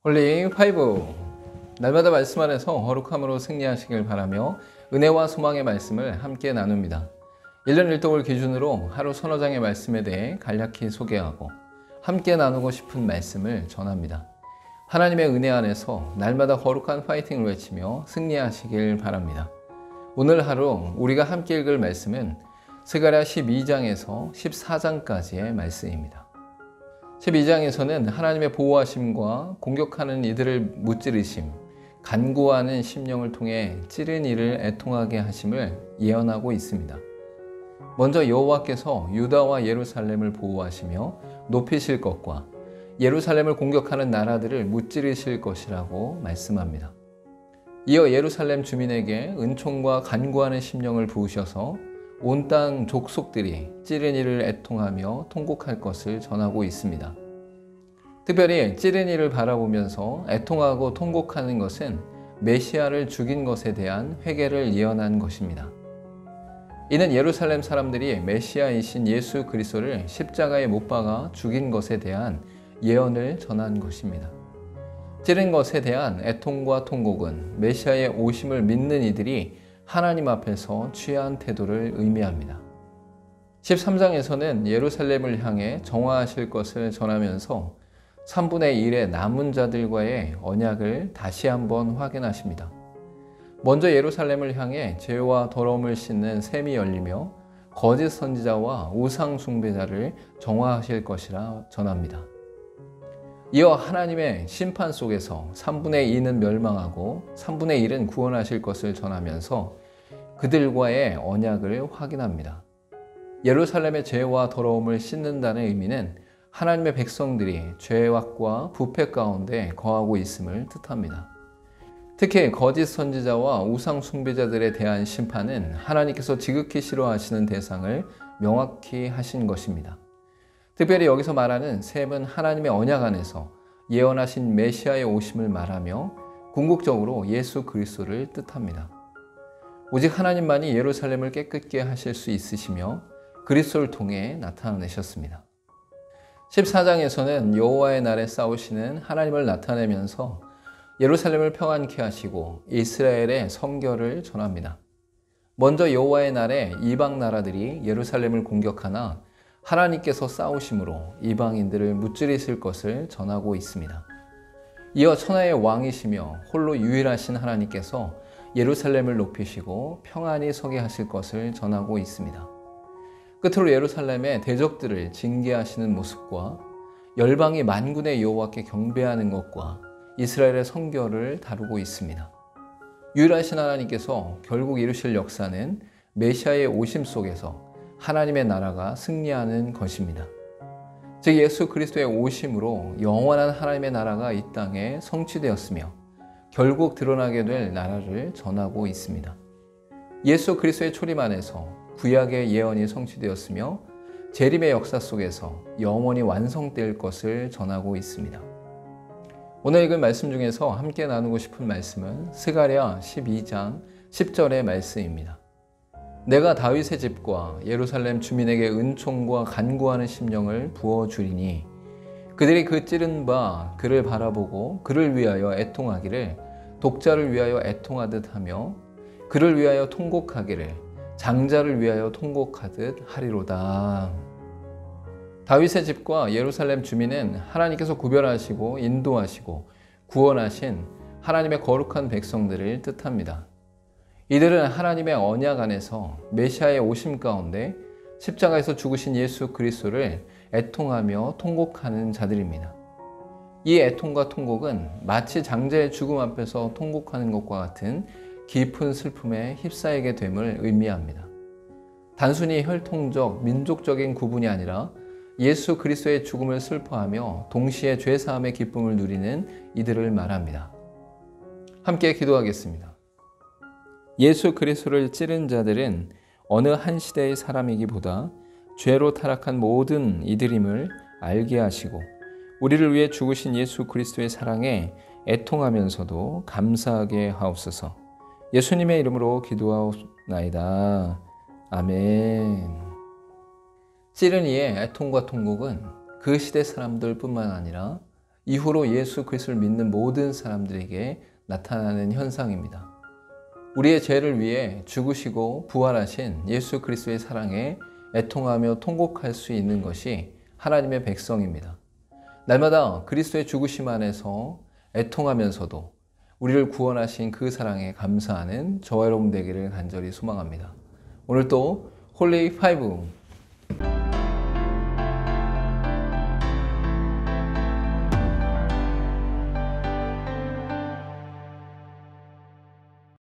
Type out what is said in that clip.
홀리 5. 날마다 말씀 안에서 거룩함으로 승리하시길 바라며 은혜와 소망의 말씀을 함께 나눕니다. 1년 1독을 기준으로 하루 서너 장의 말씀에 대해 간략히 소개하고 함께 나누고 싶은 말씀을 전합니다. 하나님의 은혜 안에서 날마다 거룩한 파이팅을 외치며 승리하시길 바랍니다. 오늘 하루 우리가 함께 읽을 말씀은 스가랴 12장에서 14장까지의 말씀입니다. 12장에서는 하나님의 보호하심과 공격하는 이들을 무찌르심, 간구하는 심령을 통해 찌른 이를 애통하게 하심을 예언하고 있습니다. 먼저 여호와께서 유다와 예루살렘을 보호하시며 높이실 것과 예루살렘을 공격하는 나라들을 무찌르실 것이라고 말씀합니다. 이어 예루살렘 주민에게 은총과 간구하는 심령을 부으셔서 온 땅 족속들이 찌른 이를 애통하며 통곡할 것을 전하고 있습니다. 특별히 찌른 이를 바라보면서 애통하고 통곡하는 것은 메시아를 죽인 것에 대한 회개를 예언한 것입니다. 이는 예루살렘 사람들이 메시아이신 예수 그리스도를 십자가에 못 박아 죽인 것에 대한 예언을 전한 것입니다. 찌른 것에 대한 애통과 통곡은 메시아의 오심을 믿는 이들이 하나님 앞에서 취한 태도를 의미합니다. 13장에서는 예루살렘을 향해 정화하실 것을 전하면서 3분의 1의 남은 자들과의 언약을 다시 한번 확인하십니다. 먼저 예루살렘을 향해 죄와 더러움을 씻는 샘이 열리며 거짓 선지자와 우상 숭배자를 정화하실 것이라 전합니다. 이어 하나님의 심판 속에서 3분의 2는 멸망하고 3분의 1은 구원하실 것을 전하면서 그들과의 언약을 확인합니다. 예루살렘의 죄와 더러움을 씻는다는 의미는 하나님의 백성들이 죄악과 부패 가운데 거하고 있음을 뜻합니다. 특히 거짓 선지자와 우상 숭배자들에 대한 심판은 하나님께서 지극히 싫어하시는 대상을 명확히 하신 것입니다. 특별히 여기서 말하는 셈은 하나님의 언약 안에서 예언하신 메시아의 오심을 말하며 궁극적으로 예수 그리스도를 뜻합니다. 오직 하나님만이 예루살렘을 깨끗게 하실 수 있으시며 그리스도를 통해 나타내셨습니다. 14장에서는 여호와의 날에 싸우시는 하나님을 나타내면서 예루살렘을 평안케 하시고 이스라엘의 성결을 전합니다. 먼저 여호와의 날에 이방 나라들이 예루살렘을 공격하나 하나님께서 싸우심으로 이방인들을 무찌르실 것을 전하고 있습니다. 이어 천하의 왕이시며 홀로 유일하신 하나님께서 예루살렘을 높이시고 평안히 서게 하실 것을 전하고 있습니다. 끝으로 예루살렘의 대적들을 징계하시는 모습과 열방이 만군의 여호와께 경배하는 것과 이스라엘의 성결을 다루고 있습니다. 유일하신 하나님께서 결국 이루실 역사는 메시아의 오심 속에서 하나님의 나라가 승리하는 것입니다. 즉 예수 그리스도의 오심으로 영원한 하나님의 나라가 이 땅에 성취되었으며 결국 드러나게 될 나라를 전하고 있습니다. 예수 그리스도의 초림 안에서 구약의 예언이 성취되었으며 재림의 역사 속에서 영원히 완성될 것을 전하고 있습니다. 오늘 읽은 말씀 중에서 함께 나누고 싶은 말씀은 스가랴 12장 10절의 말씀입니다. 내가 다윗의 집과 예루살렘 주민에게 은총과 간구하는 심령을 부어주리니 그들이 그 찌른 바 그를 바라보고 그를 위하여 애통하기를 독자를 위하여 애통하듯 하며 그를 위하여 통곡하기를 장자를 위하여 통곡하듯 하리로다. 다윗의 집과 예루살렘 주민은 하나님께서 구별하시고 인도하시고 구원하신 하나님의 거룩한 백성들을 뜻합니다. 이들은 하나님의 언약 안에서 메시아의 오심 가운데 십자가에서 죽으신 예수 그리스도를 애통하며 통곡하는 자들입니다. 이 애통과 통곡은 마치 장자의 죽음 앞에서 통곡하는 것과 같은 깊은 슬픔에 휩싸이게 됨을 의미합니다. 단순히 혈통적, 민족적인 구분이 아니라 예수 그리스도의 죽음을 슬퍼하며 동시에 죄사함의 기쁨을 누리는 이들을 말합니다. 함께 기도하겠습니다. 예수 그리스도를 찌른 자들은 어느 한 시대의 사람이기보다 죄로 타락한 모든 이들임을 알게 하시고 우리를 위해 죽으신 예수 그리스도의 사랑에 애통하면서도 감사하게 하옵소서. 예수님의 이름으로 기도하옵나이다. 아멘. 찌른 이의 애통과 통곡은 그 시대 사람들뿐만 아니라 이후로 예수 그리스도를 믿는 모든 사람들에게 나타나는 현상입니다. 우리의 죄를 위해 죽으시고 부활하신 예수 그리스도의 사랑에 애통하며 통곡할 수 있는 것이 하나님의 백성입니다. 날마다 그리스도의 죽으심 안에서 애통하면서도 우리를 구원하신 그 사랑에 감사하는 저와 여러분 되기를 간절히 소망합니다. 오늘 또 홀리 5